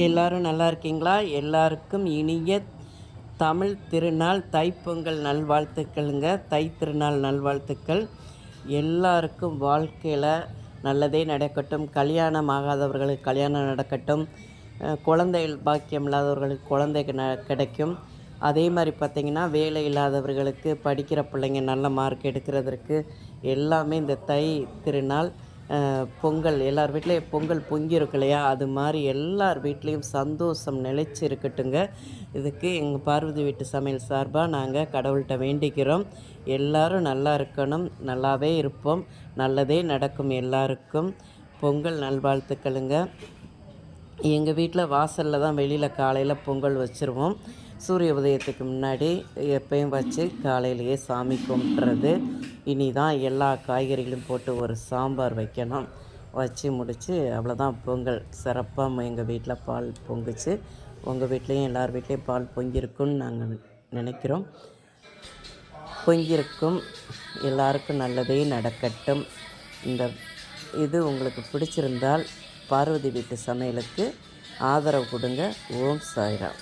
எல்லாரும் நல்லா இருக்கீங்களா? எல்லாருக்கும் இனிய தமிழ் திருநாள் தைப்பொங்கல் நல்வாழ்த்துக்களுங்க. தை திருநாள் நல்வாழ்த்துக்கள். எல்லாருக்கும் வாழ்க்கையில் நல்லதே நடக்கட்டும். கல்யாணம் ஆகாதவர்களுக்கு கல்யாணம் நடக்கட்டும். குழந்தைகள் பாக்கியம் இல்லாதவர்களுக்கு குழந்தைக்கு கிடைக்கும். அதே மாதிரி பார்த்திங்கன்னா, வேலை இல்லாதவர்களுக்கு படிக்கிற பிள்ளைங்க நல்ல மார்க் எடுக்கிறதற்கு எல்லாமே இந்த தை திருநாள் பொங்கல் எல்லார் வீட்லேயும் பொங்கல் பொங்கியிருக்கு இல்லையா? அது மாதிரி எல்லார் வீட்லேயும் சந்தோஷம் நிலைச்சி இருக்கட்டுங்க. இதுக்கு எங்கள் பார்வதி வீட்டு சமையல் சார்பாக நாங்கள் கடவுள்கிட்ட வேண்டிக்கிறோம். எல்லோரும் நல்லா இருக்கணும், நல்லாவே இருப்போம், நல்லதே நடக்கும் எல்லாருக்கும். பொங்கல் நல்வாழ்த்துக்களுங்க. எங்கள் வீட்டில் வாசலில் தான் வெளியில் காலையில் பொங்கல் வச்சுருவோம். சூரிய உதயத்துக்கு முன்னாடி எப்பயும் வச்சு காலையிலேயே சாமி கும்பிட்றது. இனி தான் எல்லா காய்கறிகளும் போட்டு ஒரு சாம்பார் வைக்கணும். வச்சு முடித்து அவ்வளோதான் பொங்கல். சிறப்பாக எங்கள் வீட்டில் பால் பொங்குச்சு. உங்கள் வீட்லேயும் எல்லார் வீட்லேயும் பால் பொங்கியிருக்குன்னு நாங்கள் நினைக்கிறோம். பொங்கியிருக்கும். எல்லாருக்கும் நல்லதே நடக்கட்டும். இது உங்களுக்கு பிடிச்சிருந்தால் பார்வதி வீட்டு சமையலுக்கு ஆதரவு கொடுங்க. ஓம் சாய்ராம்.